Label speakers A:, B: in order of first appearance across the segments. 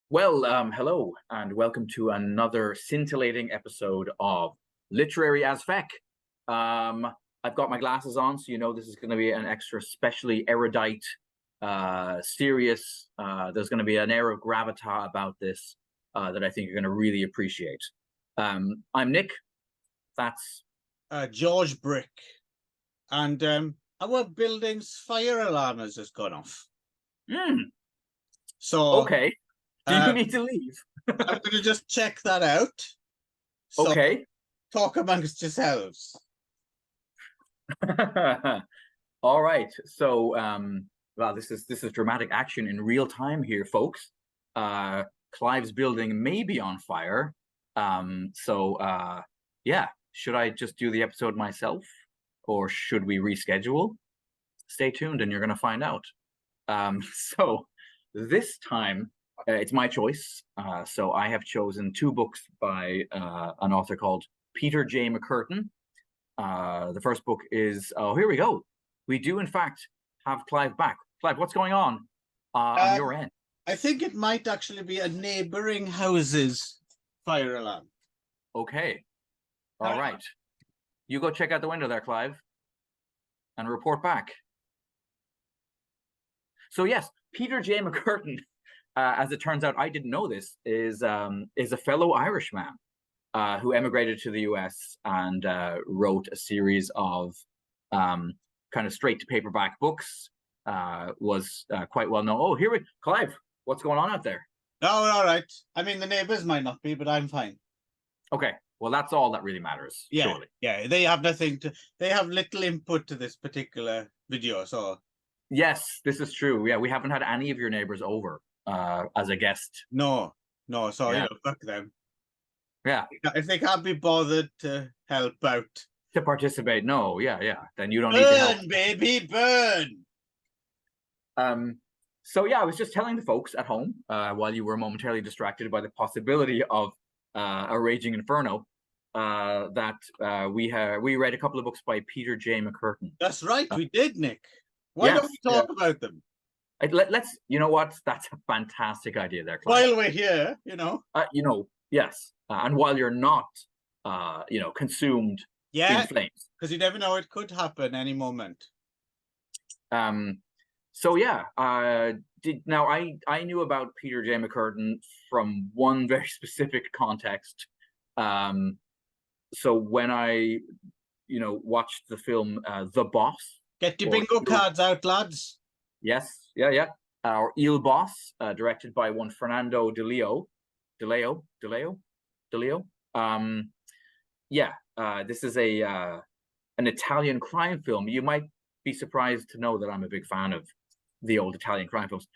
A: Well, hello and welcome to another scintillating episode of Literary as Feck. I've got my glasses on, so you know this is going to be an extra specially erudite, serious. There's going to be an air of gravitas about this that I think you're going to really appreciate. I'm Nick. That's
B: George Brick, and our building's fire alarm has just gone off. So
A: okay. Do you need to leave?
B: I'm going to just check that out. So
A: Okay.
B: talk amongst yourselves.
A: All right. So, well, this is dramatic action in real time here, folks. Clive's building may be on fire. Yeah. Should I just do the episode myself, or should we reschedule? Stay tuned, and you're going to find out. So this time. It's my choice. So I have chosen two books by an author called Peter J. McCurtin. The first book is, oh, here we go. We do, in fact, have Clive back. Clive, what's going on your end?
B: I think it might actually be a neighboring house's fire alarm.
A: Okay. All right. You go check out the window there, Clive, and report back. So, yes, Peter J. McCurtin, as it turns out, I didn't know this, is a fellow Irishman who emigrated to the US and wrote a series of kind of straight to paperback books. Was quite well known. Oh, Clive, what's going on out there?
B: Oh, all right. I mean, the neighbors might not be, but I'm fine.
A: Okay, well, that's all that really matters.
B: Yeah,
A: surely.
B: Yeah. They have nothing to. They have little input to this particular video. So
A: yes, this is true. Yeah, we haven't had any of your neighbors over as a guest.
B: No. So yeah. Fuck them.
A: Yeah,
B: if they can't be bothered to help out,
A: to participate, no, yeah, then you don't
B: burn,
A: need to help.
B: Baby, burn.
A: So yeah, I was just telling the folks at home while you were momentarily distracted by the possibility of a raging inferno that we read a couple of books by Peter J. McCurtin.
B: That's right, we did, Nick. Why don't we talk about them?
A: Let's. You know what? That's a fantastic idea there, Clive.
B: While we're here,
A: yes, and while you're not, consumed in flames,
B: because you never know, it could happen any moment.
A: So yeah, I knew about Peter J. McCurtin from one very specific context. So when I, watched the film The Boss.
B: Get your bingo cards out, lads.
A: Yes, yeah. Or Il Boss, directed by one Fernando De Leo. This is an Italian crime film. You might be surprised to know that I'm a big fan of the old Italian crime films.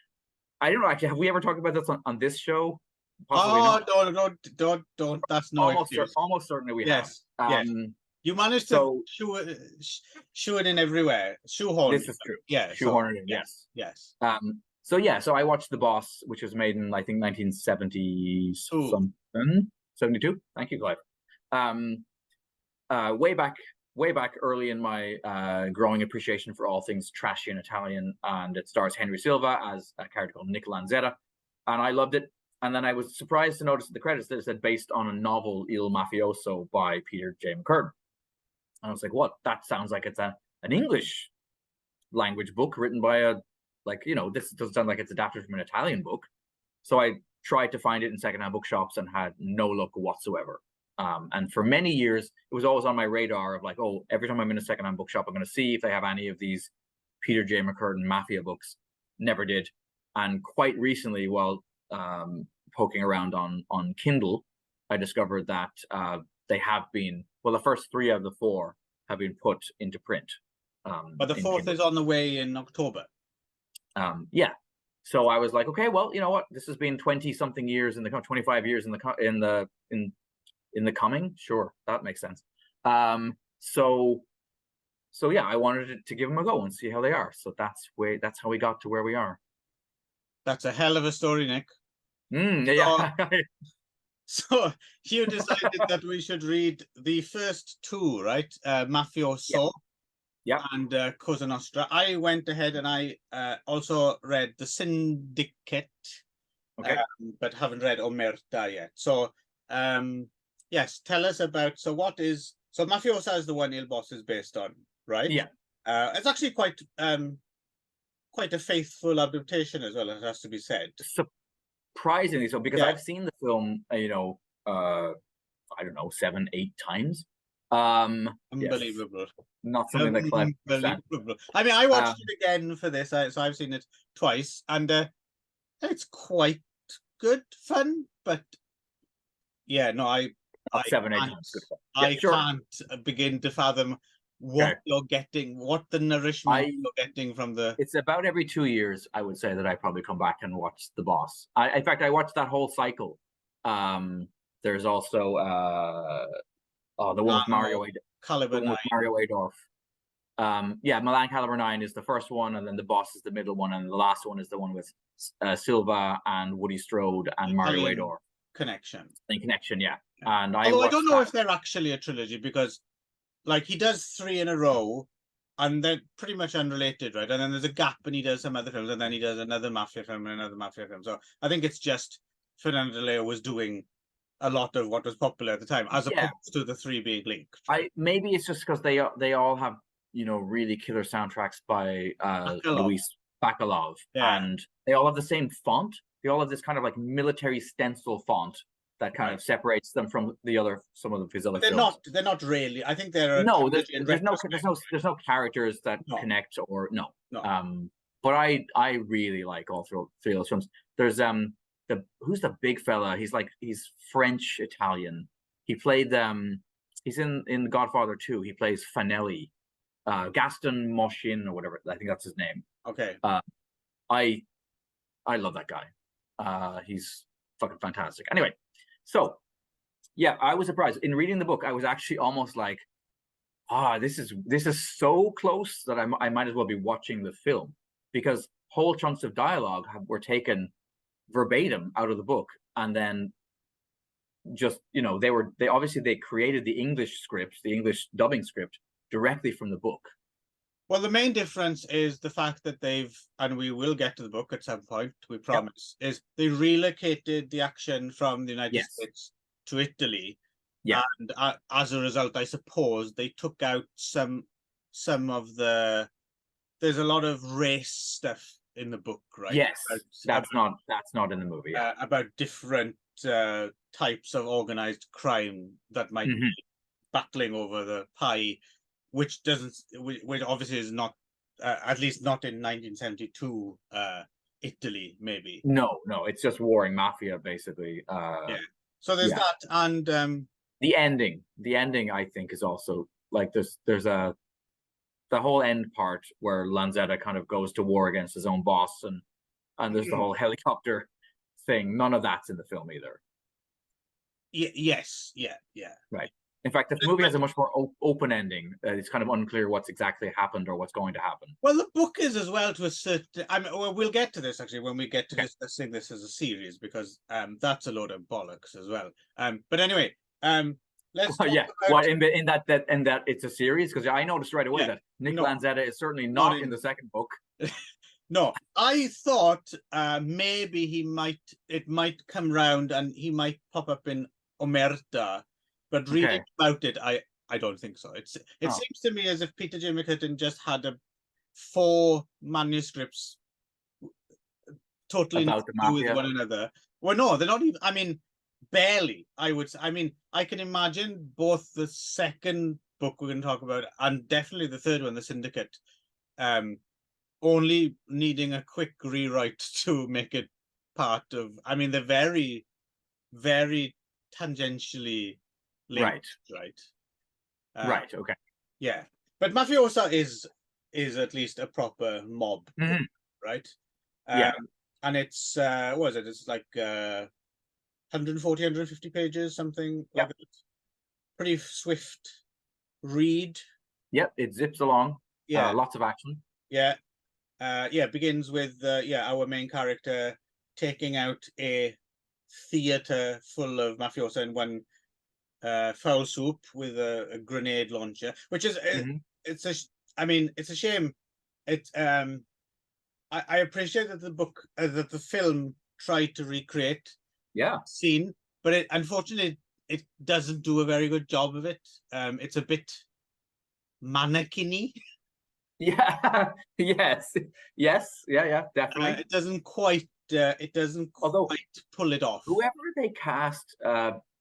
A: I don't know, actually, have we ever talked about this on this show?
B: Possibly not. Don't. That's no excuse.
A: Almost certainly we have.
B: Yes. You managed to shoe it in everywhere. Shoehorn.
A: This is true.
B: Yeah.
A: Shoehorn in, yes. So I watched The Boss, which was made in, I think, 1970 something. 72. Thank you, Clive. Way back early in my growing appreciation for all things trashy and Italian, and it stars Henry Silva as a character called Nick Lanzetta, and I loved it. And then I was surprised to notice at the credits that it said based on a novel, Il Mafioso, by Peter J. McCurtin. And I was like, what? That sounds like it's an English language book written by this doesn't sound like it's adapted from an Italian book. So I tried to find it in secondhand bookshops and had no luck whatsoever. And for many years, it was always on my radar of like, oh, every time I'm in a secondhand bookshop, I'm going to see if they have any of these Peter J. McCurtin Mafia books. Never did. And quite recently, while poking around on Kindle, I discovered that they have been, the first 3 of the 4 have been put into print.
B: But the 4th is on the way in October.
A: Yeah. So I was like, okay, well, you know what? This has been 20-something years 25 years in the coming. Sure, that makes sense. So yeah, I wanted to give them a go and see how they are. So that's how we got to where we are.
B: That's a hell of a story, Nick.
A: Yeah.
B: So you decided that we should read the first 2, right? Mafioso.
A: Yeah.
B: And COSA Nostra. I went ahead and I also read The Syndicate.
A: Okay.
B: But haven't read Omerta yet. So, yes, tell us about. So, Mafiosa is the one Il Boss is based on, right?
A: Yeah.
B: It's actually quite a faithful adaptation as well. It has to be said.
A: Surprisingly so, because
B: Yeah.
A: I've seen the film, I don't know, 7, 8 times.
B: Unbelievable.
A: Yes, not something that Clive understands.
B: Unbelievable. I mean, I watched it again for this, so I've seen it twice, and it's quite good fun. But yeah, no, I
A: 7, 8
B: can't,
A: times. Good one. Yeah,
B: I
A: sure.
B: can't begin to fathom what you're getting, what the nourishment you're getting from the.
A: It's about every 2 years, I would say, that I probably come back and watch The Boss. In fact, I watched that whole cycle. There's also the one with Mario Adorf. Milan Caliber 9 is the first one, and then The Boss is the middle one, and the last one is the one with Silva and Woody Strode and Mario Adorf.
B: Connection.
A: Yeah. And
B: although I don't know if they're actually a trilogy, because like he does 3 in a row and they're pretty much unrelated, right? And then there's a gap and he does some other films, and then he does another mafia film and another mafia film. So I think it's just Fernando de Leo was doing a lot of what was popular at the time, as opposed to the 3 being linked. Right?
A: Maybe it's just because they all have, really killer soundtracks by Luis Bacalov, and they all have the same font. They all have this kind of like military stencil font that kind of separates them from some of his other films.
B: They're not really. I think they're
A: there's no characters that connect or no. But I really like all 3 of those films. There's who's the big fella? He's French Italian. He played he's in Godfather 2. He plays Fanelli, Gaston Mochin or whatever. I think that's his name.
B: Okay.
A: I love that guy. He's fucking fantastic. Anyway, so yeah, I was surprised in reading the book. I was actually almost like, this is so close that I might as well be watching the film, because whole chunks of dialogue were taken verbatim out of the book, and then just they created the English script, the English dubbing script, directly from the book.
B: Well, the main difference is the fact that and we will get to the book at some point, we promise, is they relocated the action from the United States to Italy. Yeah. And as a result, I suppose they took out some of there's a lot of race stuff in the book, right?
A: Yes, that's not in the movie. Yeah.
B: About different types of organized crime that might be battling over the pie, which obviously is not, at least not in 1972 Italy, maybe.
A: No, it's just warring mafia, basically.
B: So there's that, and
A: the ending, I think, is also like there's the whole end part where Lanzetta kind of goes to war against his own boss, and there's the whole helicopter thing. None of that's in the film either.
B: Yes.
A: Right. In fact, the movie has a much more open ending. It's kind of unclear what's exactly happened or what's going to happen.
B: Well, the book is as well, to a certain. We'll get to this actually when we get to discussing this as a series, because that's a load of bollocks as well. But anyway, let's.
A: What in that it's a series? Because I noticed right away that Nick Lanzetta is certainly not in the second book.
B: No, I thought maybe it might come round and he might pop up in Omerta. But reading about it, I don't think so. It seems to me as if Peter J. McCurtin just had 4 manuscripts totally
A: about the
B: with one another. Well, no, they're not even. I mean, barely. I would. I mean, I can imagine both the second book we're going to talk about and definitely the third one, The Syndicate, only needing a quick rewrite to make it part of. I mean, they're very, very tangentially linked, right?
A: Right. Okay.
B: Yeah, but Mafioso is at least a proper mob, right? And it's what is it? It's like 140, 150 pages, something like that. Pretty swift read.
A: Yep, it zips along. Yeah, lots of action.
B: Begins with our main character taking out a theater full of mafioso in one foul swoop with a grenade launcher, which is it's a shame. I appreciate that the book that the film tried to recreate
A: Yeah.
B: scene, but unfortunately it doesn't do a very good job of it. It's a bit mannequin-y.
A: Yeah. Yes. Yes. Yeah. Definitely.
B: It doesn't quite. It doesn't
A: Although
B: quite pull it off.
A: whoever they cast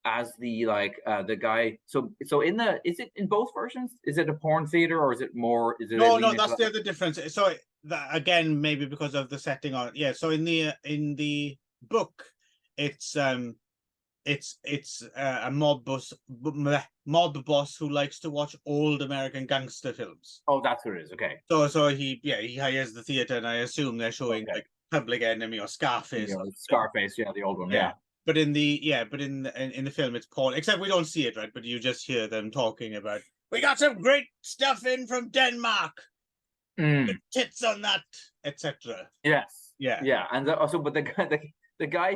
A: as the guy, so is it in both versions? Is it a porn theater or is it more? Is it
B: No, that's the other difference. So that, again, maybe because of the setting on. Yeah. So in the book, it's a mob boss who likes to watch old American gangster films.
A: Oh, that's what it is. Okay.
B: So he hires the theater, and I assume they're showing like Public Enemy or Scarface.
A: Scarface, yeah, the old one, yeah.
B: But in the film it's porn, except we don't see it, right? But you just hear them talking about, we got some great stuff in from Denmark. Tits on that, etc.
A: Yes.
B: Yeah.
A: And also, but the guy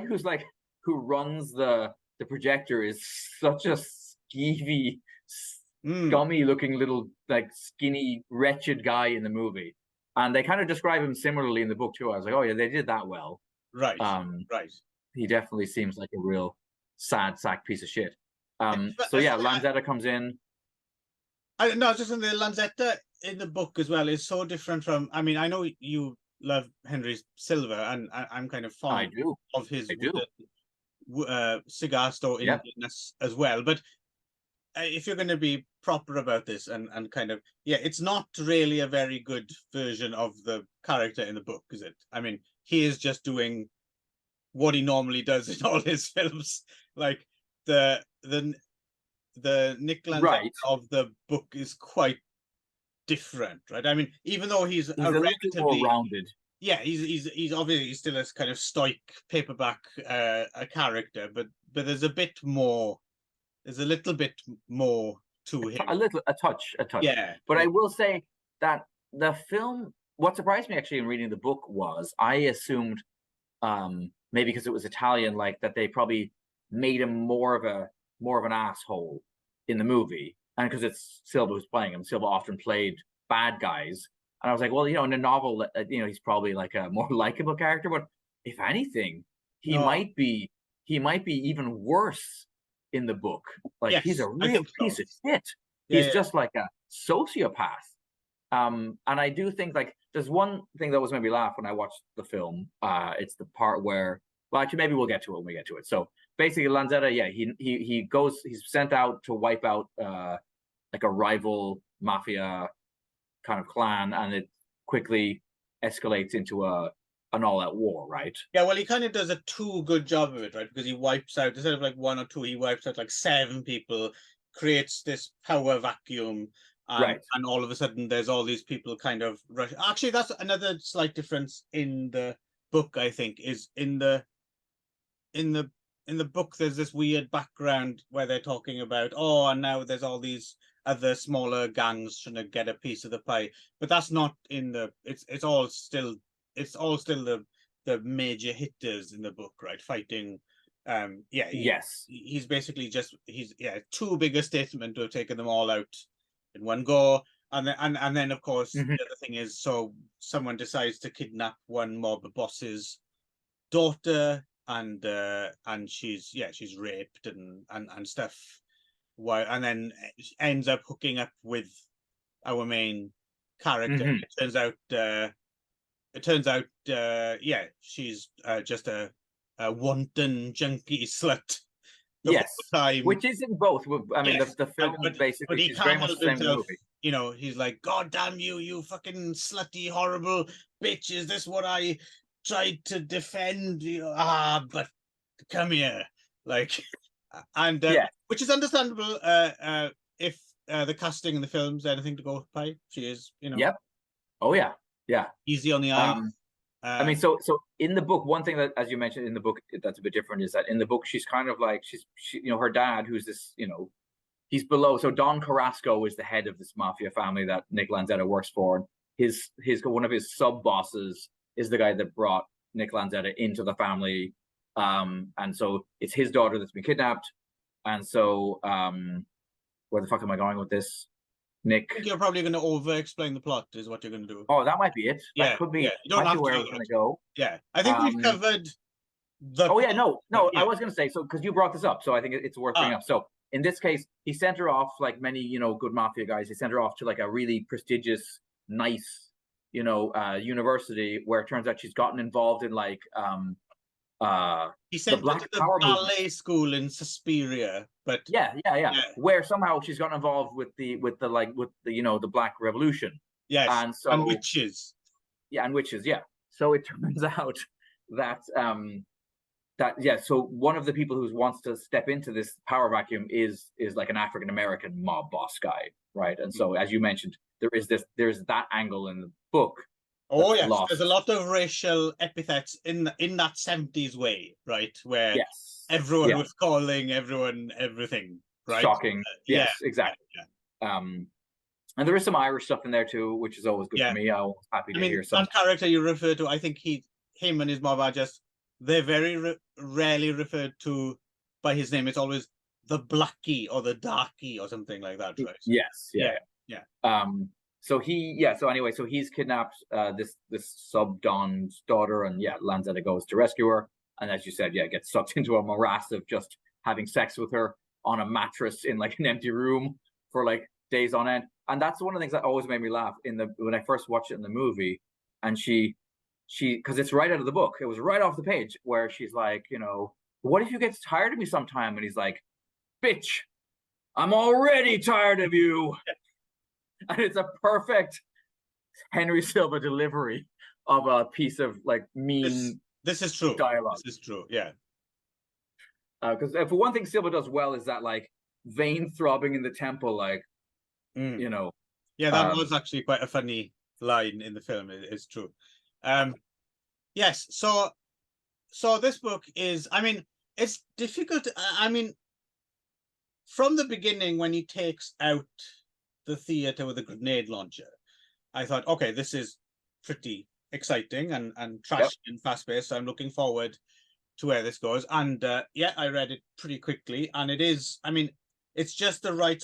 A: who runs the projector is such a skeevy, scummy looking little skinny wretched guy in the movie, and they kind of describe him similarly in the book too. I was like, oh yeah, they did that well.
B: Right.
A: He definitely seems like a real sad sack piece of shit. So yeah, Lanzetta comes in.
B: I was just in the Lanzetta in the book as well is so different from. I mean, I know you love Henry Silva, and I'm kind of fond of his cigar store in this as well. But if you're going to be proper about this and kind of, it's not really a very good version of the character in the book, is it? I mean, he is just doing what he normally does in all his films. Like the Nick Lanzetta of the book is quite different, right? I mean, even though he's a relatively
A: more rounded.
B: Yeah, he's obviously still a kind of stoic paperback a character, but there's a little bit more to him.
A: A touch.
B: Yeah.
A: But I will say that the film, what surprised me actually in reading the book was I assumed maybe because it was Italian, like that they probably made him more of an asshole in the movie. And because it's Silva who's playing him, Silva often played bad guys. And I was like, well, in a novel, he's probably like a more likable character. But if anything, he might be even worse in the book. Like he's a real piece of shit. He's just like a sociopath. And I do think like there's one thing that was made me laugh when I watched the film. It's the part where, well, actually, maybe we'll get to it when we get to it. So basically, Lanzetta, he's sent out to wipe out like a rival mafia kind of clan, and it quickly escalates into an all-out war, right?
B: Yeah, well, he kind of does a too good job of it, right? Because he wipes out, instead of like one or two, he wipes out like 7 people, creates this power vacuum, and all of a sudden there's all these people kind of rush. Actually, that's another slight difference in the book, I think, is in the book there's this weird background where they're talking about, and now there's all these other smaller gangs trying to get a piece of the pie, but that's not in the. It's all still the major hitters in the book, right? Fighting. He's basically just too big a statement to have taken them all out in one go, and then of course the other thing is, so someone decides to kidnap one mob boss's daughter, and she's raped and stuff. And then ends up hooking up with our main character. It turns out, she's just a wanton junkie slut. Time.
A: Which is in both. I mean, the film basically is very much the same movie.
B: He's like, God damn you fucking slutty, horrible bitch! Is this what I tried to defend? But come here, like. And which is understandable if the casting in the film's anything to go by. She is,
A: Yep. Oh yeah.
B: Easy on the eye.
A: I mean, so in the book, one thing that, as you mentioned in the book, that's a bit different is that in the book she's kind of like she her dad, who's this, he's below. So Don Carrasco is the head of this mafia family that Nick Lanzetta works for. His one of his sub bosses is the guy that brought Nick Lanzetta into the family. And so it's his daughter that's been kidnapped. And so where the fuck am I going with this, Nick?
B: I think you're probably going to over-explain the plot is what you're going to do.
A: Oh, that might be it. That could be
B: you don't have
A: where it's going to go.
B: Yeah, I think we've covered
A: Oh yeah, no,
B: Yeah.
A: I was going to say, so because you brought this up, so I think it's worth bringing up. So in this case, he sent her off, like many, good mafia guys. He sent her off to like a really prestigious, nice, university, where it turns out she's gotten involved in like
B: He
A: the
B: sent her
A: Black
B: to the
A: Power movement.
B: ballet school in Suspiria, but
A: Yeah, where somehow she's gotten involved with the the Black Revolution.
B: yes,
A: And so
B: and witches.
A: Yeah, and witches. Yeah. So it turns out that so one of the people who wants to step into this power vacuum is like an African American mob boss guy, right? And so, as you mentioned, there's that angle in the book.
B: Oh yes,
A: lost.
B: there's a lot of racial epithets in that 70s way, right? Where everyone was calling everyone everything, right?
A: Shocking. Yes, exactly. Yeah. And there is some Irish stuff in there too, which is always good for me. I'm happy to hear some.
B: That character you refer to, I think him and his mob are just, they're very rarely referred to by his name. It's always the Blackie or the Darkie or something like that, right?
A: Yes. Yeah. So he's kidnapped this sub-Don's daughter, and Lanzetta goes to rescue her. And as you said, gets sucked into a morass of just having sex with her on a mattress in like an empty room for like days on end. And that's one of the things that always made me laugh when I first watched it in the movie. And she because it's right out of the book. It was right off the page where she's like, what if you get tired of me sometime? And he's like, bitch, I'm already tired of you. And it's a perfect Henry Silva delivery of a piece of like mean.
B: This is true.
A: Dialogue.
B: This is true. Yeah.
A: Because for one thing, Silva does well is that like vein throbbing in the temple, like
B: Yeah, that was actually quite a funny line in the film. It's true. Yes. So this book is. It's difficult. From the beginning, when he takes out the theater with a grenade launcher, I thought, okay, this is pretty exciting and trashy and fast-paced. So I'm looking forward to where this goes. And I read it pretty quickly, and it is. It's just the right.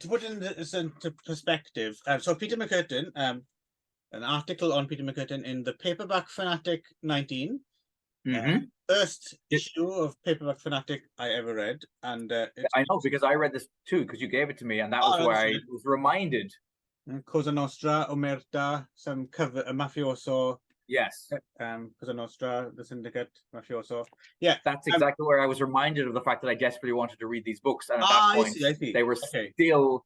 B: To put it into perspective, so Peter McCurtin, an article on Peter McCurtin in the Paperback Fanatic 19. First issue of Paperback Fanatic I ever read, and
A: I know because I read this too because you gave it to me, and that was where I was reminded.
B: Cosa Nostra, Omerta, some cover, MAFIOSO.
A: Yes.
B: Cosa Nostra, the Syndicate, MAFIOSO. Yeah,
A: that's exactly where I was reminded of the fact that I desperately wanted to read these books, and at that point,
B: I see.
A: They were still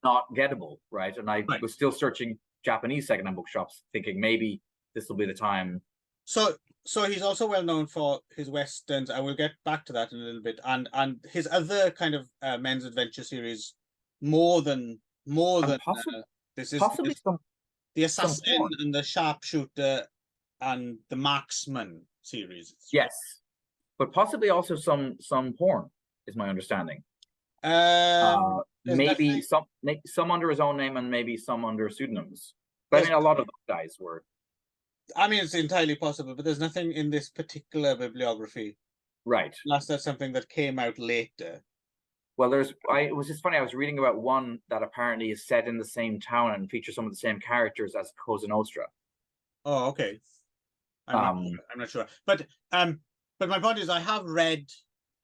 A: not gettable, right? And I was still searching Japanese secondhand bookshops, thinking maybe this will be the time.
B: So he's also well known for his westerns. I will get back to that in a little bit, and his other kind of men's adventure series, more than this is
A: possibly
B: the Assassin and the Sharpshooter and the Marksman series.
A: Yes, but possibly also some porn is my understanding. Maybe some under his own name and maybe some under pseudonyms. But a lot of those guys were.
B: It's entirely possible, but there's nothing in this particular bibliography.
A: Right.
B: Unless that's something that came out later.
A: Well, it was just funny. I was reading about one that apparently is set in the same town and features some of the same characters as COSA Nostra.
B: Oh, okay. I'm not sure. But my point is, I have read,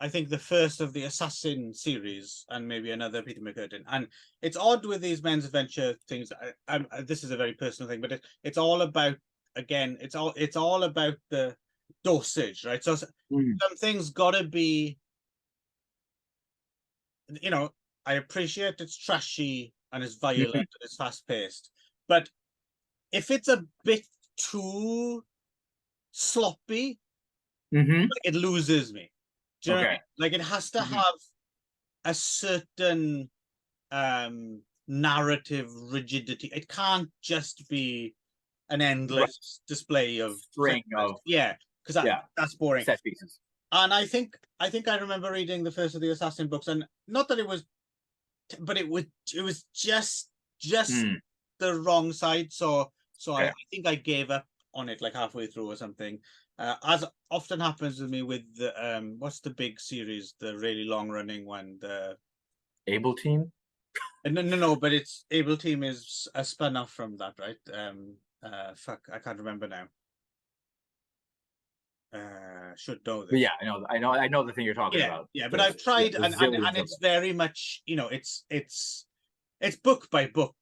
B: I think, the first of the Assassin series and maybe another Peter McCurtin. And it's odd with these men's adventure things. This is a very personal thing, but it's all about, again, it's all about the dosage, right? So some things gotta be, I appreciate it's trashy and it's violent and it's fast paced, but if it's a bit too sloppy, it loses me. Do you know what I mean? Like it has to have a certain narrative rigidity. It can't just be an endless display of
A: string of
B: because that's boring.
A: Set pieces.
B: And I think I remember reading the first of the Assassin books, and not that it was, but it was just the wrong side. So I think I gave up on it like halfway through or something. As often happens with me with the what's the big series, the really long running one, the
A: Able Team.
B: No, but it's Able Team is a spin off from that, right? Fuck, I can't remember now. should know
A: But
B: this.
A: yeah, I know the thing you're talking about.
B: Yeah, but I've tried, and it's very much, it's book by book,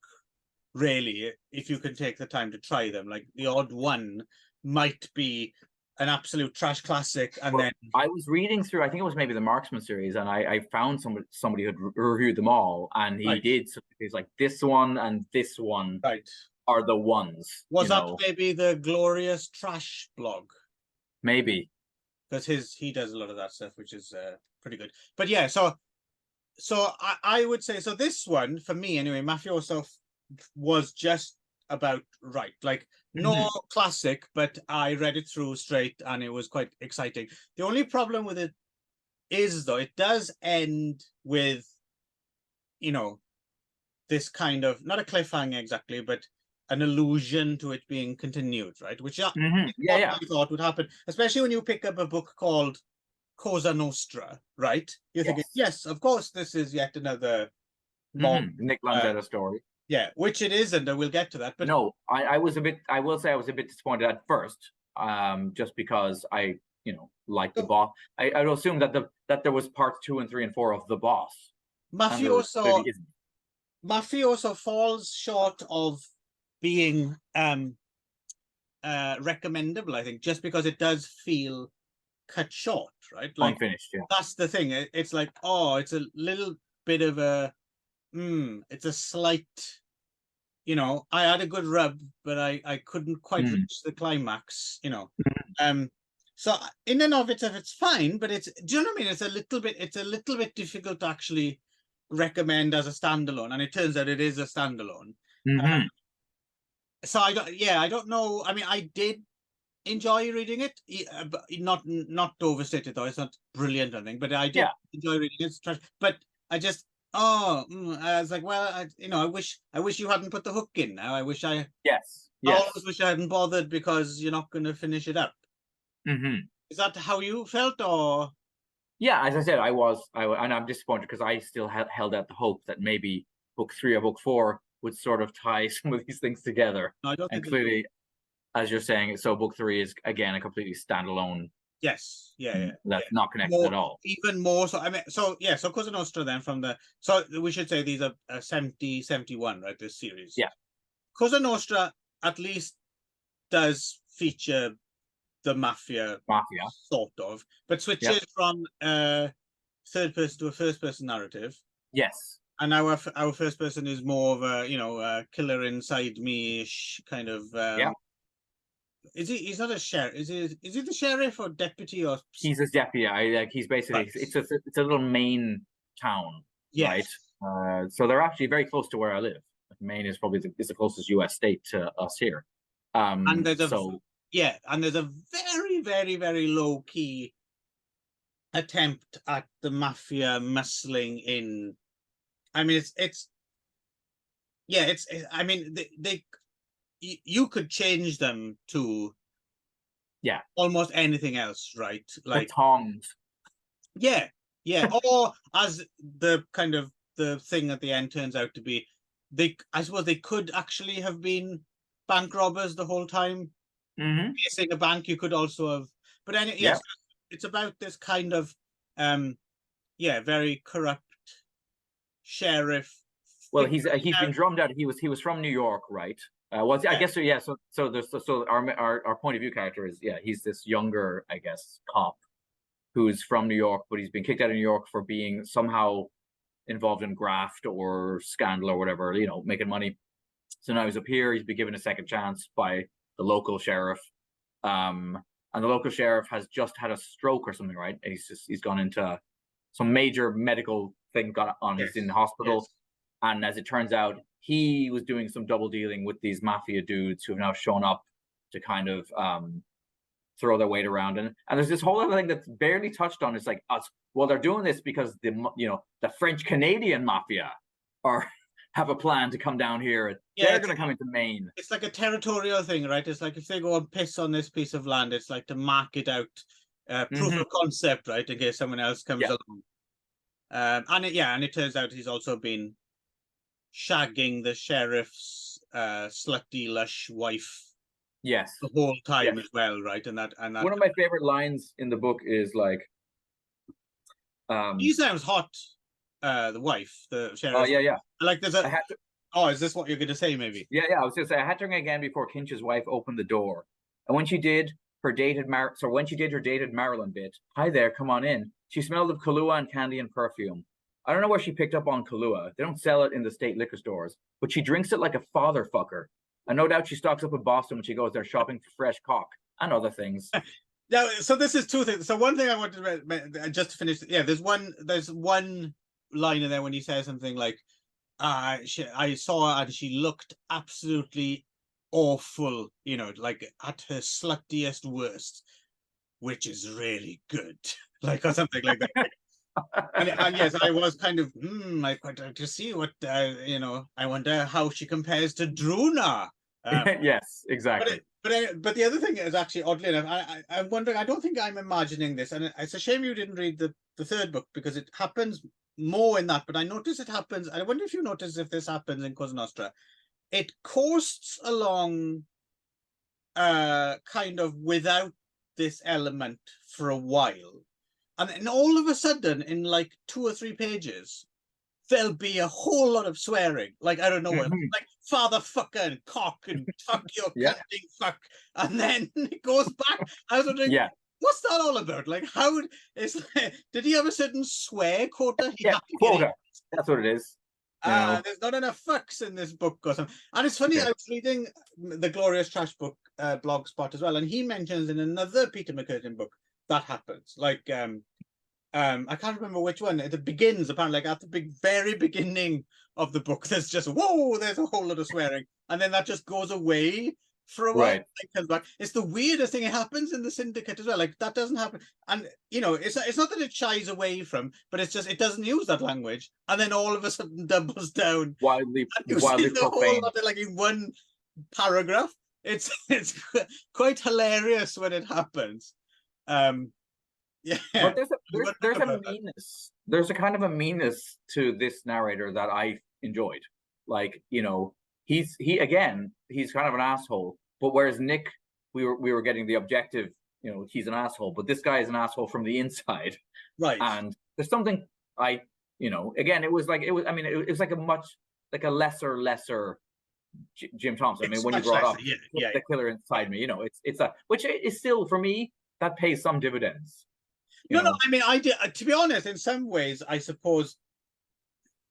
B: really, if you can take the time to try them. Like the odd one might be an absolute trash classic, and then
A: I was reading through, I think it was maybe the Marksman series, and I found somebody who had reviewed them all, and he did. So he's like, this one and this one are the ones.
B: Was that maybe the Glorious Trash blog?
A: Maybe,
B: because he does a lot of that stuff, which is pretty good. But yeah, so I would say, so this one for me anyway, Mafioso was just about right. Like no classic, but I read it through straight and it was quite exciting. The only problem with it is, though, it does end with, this kind of, not a cliffhanger exactly, but an allusion to it being continued, right? Which I thought would happen, especially when you pick up a book called COSA Nostra, right? You're thinking, yes, of course, this is yet another
A: Nick Lanzetta story.
B: Yeah, which it is, and we'll get to that. But
A: no, I will say I was a bit disappointed at first, just because I, like the boss. I would assume that there was parts 2 and 3 and 4 of the boss.
B: Mafioso falls short of being recommendable, I think, just because it does feel cut short, right? Like
A: unfinished. Yeah,
B: that's the thing. It's like, it's a little bit of a it's a slight, I had a good rub, but I couldn't quite reach the climax, so in and of itself it's fine, but do you know what I mean? It's a little bit difficult to actually recommend as a standalone, and it turns out it is a standalone. So I don't know. I mean, I did enjoy reading it, but not to overstate it, though. It's not brilliant or anything, but I did enjoy reading it. But I just I was like, well, I wish you hadn't put the hook in. Now I wish I always wish I hadn't bothered, because you're not going to finish it up. Is that how you felt, or?
A: Yeah, as I said, and I'm disappointed because I still held out the hope that maybe book 3 or book 4 would sort of tie some of these things together.
B: No, I don't think
A: clearly, as you're saying, so book 3 is again a completely standalone.
B: Yes,
A: that's not connected at all.
B: Even more so. I mean, so Cosa Nostra then so we should say these are 70, 71, right? This series.
A: Yeah.
B: Cosa Nostra at least does feature the mafia, sort of, but switches from third person to a first person narrative.
A: Yes.
B: And our first person is more of a killer inside me-ish kind of. Is he? He's not a sheriff. Is he the sheriff or deputy or?
A: He's a deputy. He's basically it's a little Maine town, right? So they're actually very close to where I live. Maine is probably the closest U.S. state to us here.
B: And there's a very, very, very low key attempt at the mafia muscling in. I mean, I mean, you could change them to almost anything else, right? Like
A: tongs.
B: Yeah. Or as the kind of the thing at the end turns out to be, I suppose they could actually have been bank robbers the whole time. Facing a bank, you could also have, but anyway, yes, it's about this kind of very corrupt sheriff.
A: Well, he's been drummed out. He was from New York, right? I guess so. Yeah. So our point of view character is he's this younger, I guess, cop who's from New York, but he's been kicked out of New York for being somehow involved in graft or scandal or whatever, making money. So now he's up here. He's been given a second chance by the local sheriff, and the local sheriff has just had a stroke or something, right? He's gone into some major medical thing he's in the hospital. And as it turns out, he was doing some double dealing with these mafia dudes who have now shown up to kind of throw their weight around. And there's this whole other thing that's barely touched on. It's like, they're doing this because the French Canadian mafia have a plan to come down here. They're going to come into Maine.
B: It's like a territorial thing, right? It's like if they go and piss on this piece of land, it's like to mark it out, proof of concept, right? In case someone else comes along. And it turns out he's also been shagging the sheriff's slutty lush wife
A: Yes.
B: the whole time
A: Yes.
B: as well, right? And that
A: One of my favorite lines in the book is like,
B: he sounds hot. The wife, the
A: oh
B: sheriff.
A: yeah,
B: Like there's a.
A: I had to,
B: Oh, is this what you're going to say? Maybe.
A: yeah, I was gonna say I had to ring again before Kinch's wife opened the door, and when she did when she did her dated Marilyn bit, hi there, come on in. She smelled of Kahlua and candy and perfume. I don't know where she picked up on Kahlua. They don't sell it in the state liquor stores, but she drinks it like a father fucker. And no doubt she stocks up in Boston when she goes there shopping for fresh cock and other things.
B: Yeah, so this is two things. So one thing I wanted to just to finish. Yeah, there's one line in there when he says something like, I saw her and she looked absolutely awful, you know, like at her sluttiest worst, which is really good, like or something like that. And yes, I was kind of, I quite like to see what, you know, I wonder how she compares to Druna.
A: Yes, exactly.
B: But the other thing is actually, oddly enough, I'm wondering, I don't think I'm imagining this, and it's a shame you didn't read the third book, because it happens more in that, but I notice it happens, I wonder if you notice if this happens in COSA NOSTRA. It coasts along kind of without this element for a while. And then all of a sudden, in like 2 or 3 pages, there'll be a whole lot of swearing. Like, I don't know what, like father fucker and cock and fuck your cunting fuck. And then it goes back. I was wondering, what's that all about? Like, how is did he have a certain swear quota?
A: Quota. That's what it is.
B: There's not enough fucks in this book or something. And it's funny, I was reading the Glorious Trash Book blog spot as well, and he mentions in another Peter McCurtin book that happens. Like, I can't remember which one. It begins apparently like at the very beginning of the book. There's just there's a whole lot of swearing, and then that just goes away for a while.
A: Right.
B: It comes back. It's the weirdest thing. It happens in the Syndicate as well. Like that doesn't happen, and you know, it's not that it shies away from, but it's just it doesn't use that language, and then all of a sudden doubles down
A: wildly
B: the whole lot, like in one paragraph. It's quite hilarious when it happens. Yeah,
A: but there's a meanness. There's a kind of a meanness to this narrator that I enjoyed. Like, you know, he's kind of an asshole. But whereas Nick, we were getting the objective, you know, he's an asshole. But this guy is an asshole from the inside,
B: right?
A: And there's something again, it was like it was like a lesser Jim Thompson. I mean, when you brought up the killer inside me, you know, it's a which is still for me that pays some dividends.
B: No, I mean, I did. To be honest, in some ways, I suppose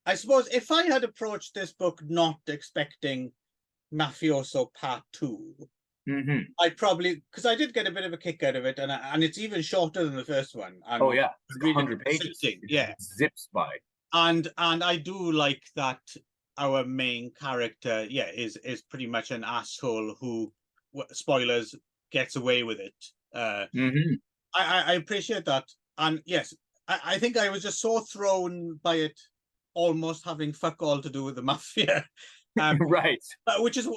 B: if I had approached this book not expecting Mafioso Part 2, I'd probably, because I did get a bit of a kick out of it, and it's even shorter than the first one. And
A: oh yeah, 100 pages.
B: Yeah,
A: zips by.
B: And I do like that our main character, is pretty much an asshole who, spoilers, gets away with it. I appreciate that, and yes, I think I was just so thrown by it, almost having fuck all to do with the mafia,
A: right?
B: Which is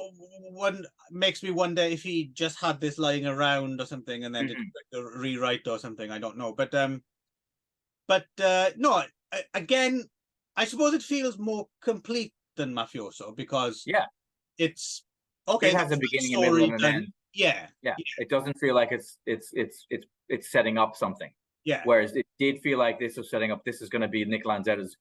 B: one makes me wonder if he just had this lying around or something, and then did like a rewrite or something. I don't know, but no. Again, I suppose it feels more complete than Mafioso because it's okay.
A: It has a beginning, a middle, and an end.
B: Yeah.
A: It doesn't feel like it's setting up something.
B: Yeah.
A: Whereas it did feel like this was setting up. This is going to be Nick Lanzetta's,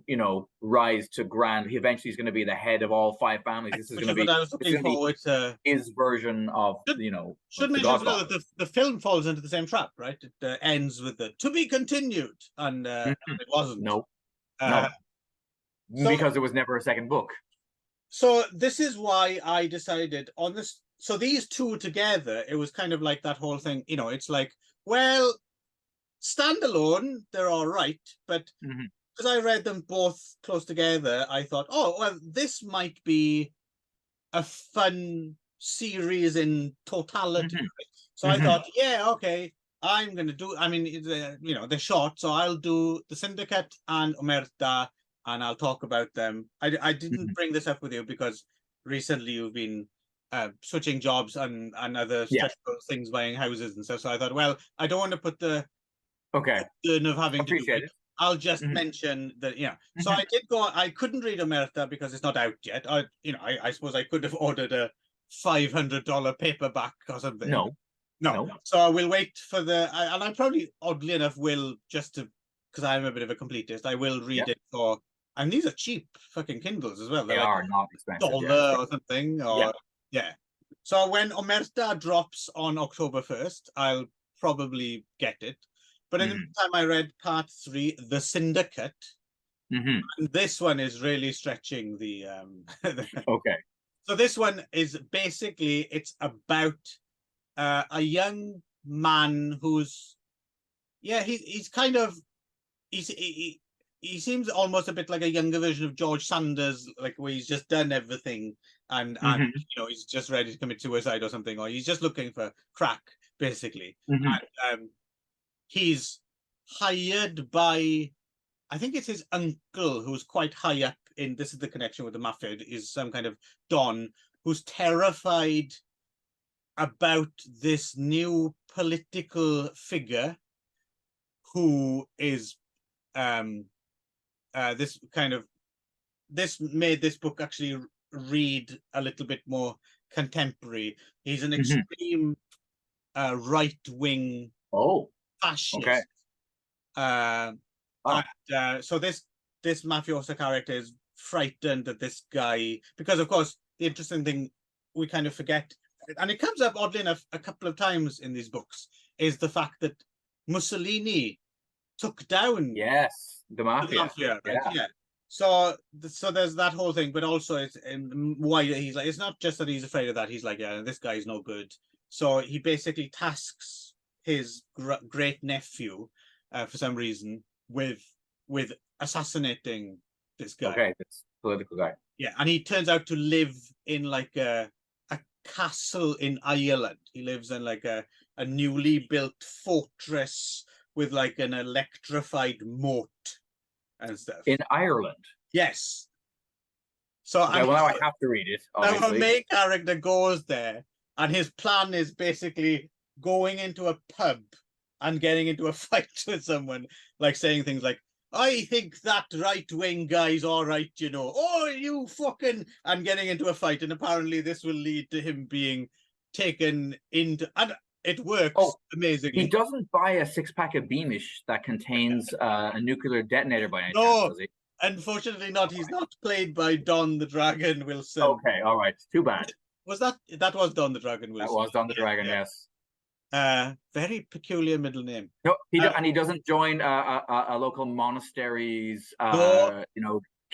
A: you know, rise to grand. He eventually is going to be the head of all 5 families. This is going to be.
B: I was looking forward to
A: his version of, you know.
B: Should mention that the film falls into the same trap, right? It ends with the "to be continued," and it wasn't.
A: No. Because there was never a second book.
B: So this is why I decided on this. So these two together, it was kind of like that whole thing, you know, it's like, well, standalone, they're all right. But because I read them both close together, I thought, oh, well, this might be a fun series in totality. So I thought, yeah, okay, I'm going to do, I mean, you know, they're short, so I'll do the Syndicate and Omerta, and I'll talk about them. I didn't bring this up with you because recently you've been switching jobs and other stressful things, buying houses and stuff. So I thought, well, I don't want to put the burden of having to do it. I'll just mention that, So I did go. I couldn't read Omerta because it's not out yet. I suppose I could have ordered $500 paperback or something.
A: No.
B: So I will wait for and I probably, oddly enough, will, just to, because I'm a bit of a completist, I will read it for, and these are cheap fucking Kindles as well.
A: They
B: They're
A: are
B: like
A: not expensive.
B: $1 or something. Or So when Omerta drops on October 1st, I'll probably get it. But in the meantime, I read part 3, The Syndicate. And this one is really stretching the
A: Okay.
B: So this one is basically, it's about a young man who's, he's kind of, he seems almost a bit like a younger version of George Sanders, like where he's just done everything and he's just ready to commit suicide or something, or he's just looking for crack, basically. And he's hired by, I think it's his uncle, who's quite high up in, this is the connection with the mafia, is some kind of Don who's terrified about this new political figure who is this made this book actually read a little bit more contemporary. He's an extreme right-wing fascist. So this mafioso character is frightened that this guy, because of course the interesting thing we kind of forget, and it comes up oddly enough a couple of times in these books, is the fact that Mussolini took down
A: the mafia,
B: right? So there's that whole thing, but also it's why he's like, it's not just that he's afraid of that, he's like, this guy's no good. So he basically tasks his great nephew for some reason with assassinating this guy.
A: This political guy.
B: And he turns out to live in like a castle in Ireland. He lives in like a newly built fortress with like an electrified moat and stuff.
A: In Ireland?
B: Yes. So
A: well, now I have to read it, obviously.
B: Now our main character goes there, and his plan is basically going into a pub and getting into a fight with someone, like saying things like, I think that right-wing guy's all right, you know. Oh, you fucking... And getting into a fight. And apparently this will lead to him being taken into... And it works amazingly.
A: He doesn't buy a six-pack of Beamish that contains a nuclear detonator by any chance, does he?
B: Unfortunately not. He's not played by Don the Dragon Wilson.
A: Okay, all right. Too bad.
B: That was Don the Dragon Wilson.
A: That was Don the Dragon, yes.
B: Very peculiar middle name.
A: No, and he doesn't join a local monastery's,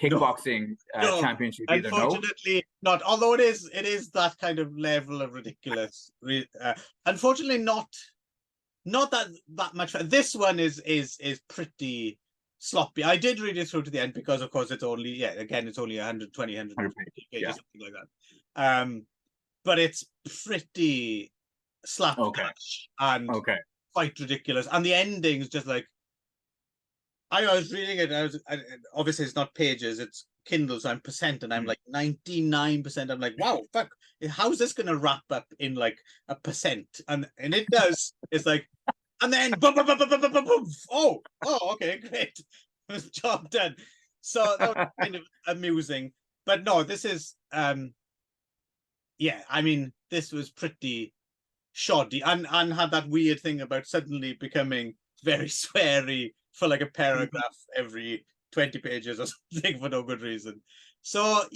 A: kickboxing championship either.
B: Unfortunately, not. Although it is that kind of level of ridiculous. Unfortunately, not that much. This one is pretty sloppy. I did read it through to the end because, of course, it's only it's only 120, 150 pages, something like that. But it's pretty slapdash and quite ridiculous, and the ending's just like, I was reading it, obviously it's not pages, it's Kindle, so I'm percent, and I'm like 99%. I'm like, wow, fuck, how's this gonna wrap up in like a percent? And it does. It's like, and then boom, boom, boom, boom, boom, boom, boom. Oh, okay, great. Job done. So that was kind of amusing. But no, this is I mean, this was pretty shoddy, and had that weird thing about suddenly becoming very sweary for like a paragraph every 20 pages or something for no good reason. So I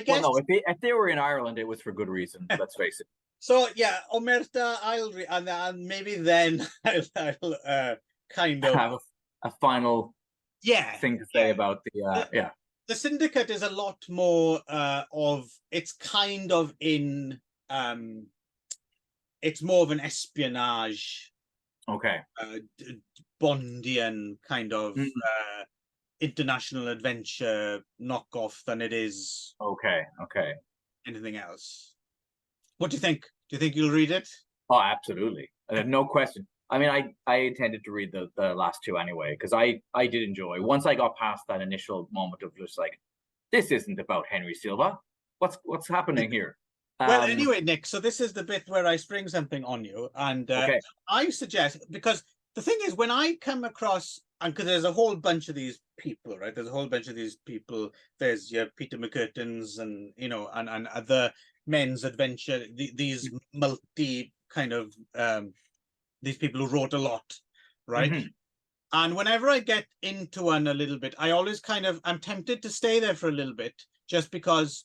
B: guess. Well,
A: no, if they were in Ireland, it was for good reason. Let's face it.
B: So Omerta, I'll read, and maybe then I'll kind of
A: have a final thing to say about the
B: The Syndicate is a lot more of, it's kind of in it's more of an espionage, Bondian kind of international adventure knockoff than it is anything else. What do you think? Do you think you'll read it?
A: Oh, absolutely. No question. I mean, I intended to read the last two anyway, because I did enjoy. Once I got past that initial moment of just like, this isn't about Henry Silva. What's happening here?
B: Well, anyway, Nick, so this is the bit where I spring something on you. And I suggest, because the thing is, when I come across, and because there's a whole bunch of these people, right? There's a whole bunch of these people. There's your Peter McCurtins and, and men's adventure, these multi kind of these people who wrote a lot, right? And whenever I get into one a little bit, I always I'm tempted to stay there for a little bit, just because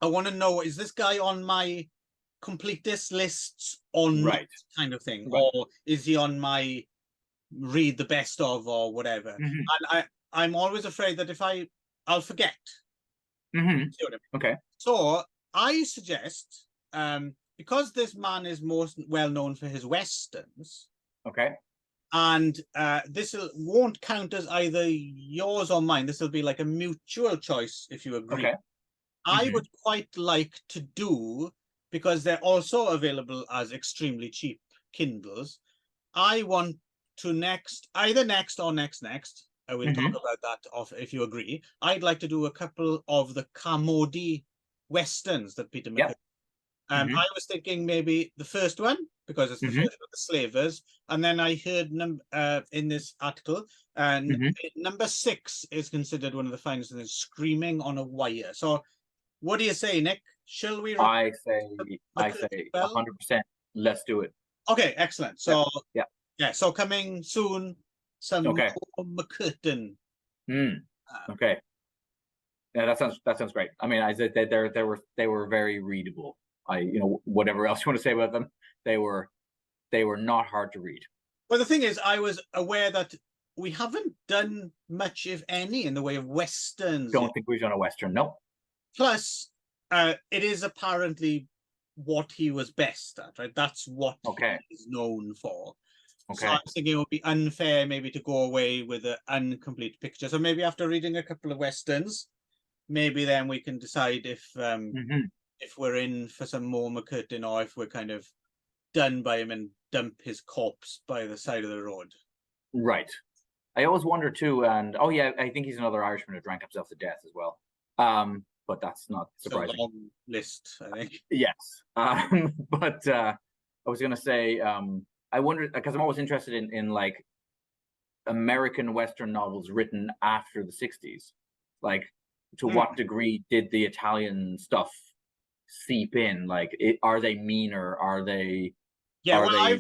B: I want to know, is this guy on my completist lists or not, kind of thing, or is he on my read the best of or whatever? And I'm always afraid that if I'll forget.
A: Okay.
B: So I suggest, because this man is most well known for his westerns.
A: Okay.
B: And this won't count as either yours or mine. This will be like a mutual choice, if you agree.
A: Okay.
B: I would quite like to do, because they're also available as extremely cheap Kindles, I want to either next or next, I will talk about that if you agree. I'd like to do a couple of the Carmody westerns that Peter McCurtin. I was thinking maybe the first one, because it's the first of the Slavers, and then I heard in this article, and number 6 is considered one of the finest, and Screaming on a Wire. So, what do you say, Nick? Shall we?
A: I say 100%. Let's do it.
B: Okay, excellent. So yeah. So coming soon, some more McCurtin.
A: Okay. Yeah, that sounds great. I mean, I said that they were very readable. Whatever else you want to say about them, they were not hard to read.
B: Well, the thing is, I was aware that we haven't done much, if any, in the way of westerns.
A: Don't think we've done a western, no.
B: Plus, it is apparently what he was best at, right? That's what he is known for. Okay. So I was thinking it would be unfair maybe to go away with an incomplete picture. So maybe after reading a couple of westerns, maybe then we can decide if we're in for some more McCurtin, or if we're kind of done by him and dump his corpse by the side of the road.
A: Right. I always wonder too, and I think he's another Irishman who drank himself to death as well. But that's not surprising.
B: It's a long list, I think.
A: Yes. But I was going to say, I wonder, because I'm always interested in like American Western novels written after the 60s. Like, to what degree did the Italian stuff seep in? Like, are they meaner? Are they?
B: Yeah, well,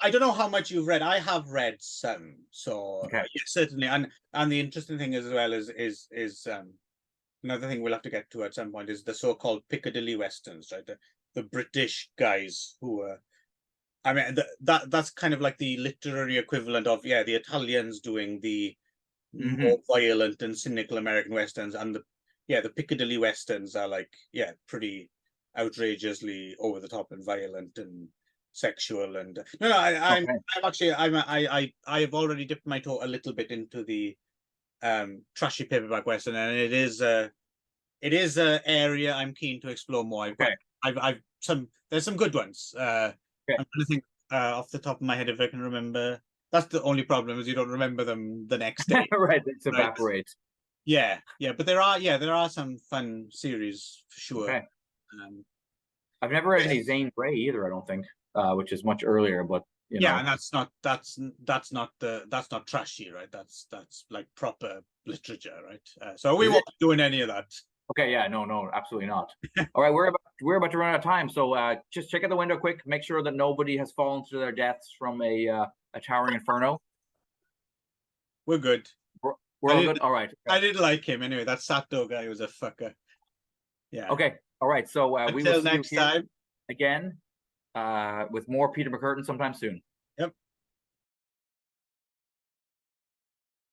B: I don't know how much you've read. I have read some, so certainly. And the interesting thing as well is another thing we'll have to get to at some point is the so-called Piccadilly Westerns, right? The British guys who are, I mean, that's kind of like the literary equivalent of the Italians doing the more violent and cynical American Westerns, and the Piccadilly Westerns are like pretty outrageously over the top and violent and sexual. And I have already dipped my toe a little bit into the trashy paperback Western, and it is a area I'm keen to explore more. There's some good ones. I'm trying to think off the top of my head if I can remember. That's the only problem, is you don't remember them the next day.
A: Right, it's evaporate.
B: Yeah, but there are some fun series for sure.
A: Okay. I've never read any Zane Grey either, I don't think, which is much earlier, but
B: and that's not trashy, right? That's like proper literature, right? So we won't be doing any of that.
A: Okay, no, absolutely not. All right, we're about to run out of time, so just check out the window quick. Make sure that nobody has fallen to their deaths from a towering inferno.
B: We're good.
A: We're all good. All right.
B: I didn't like him anyway. That Sato guy was a fucker. Yeah.
A: Okay. All right. So we will
B: until
A: see
B: next
A: you
B: time
A: again with more Peter McCurtin sometime soon.
B: Yep.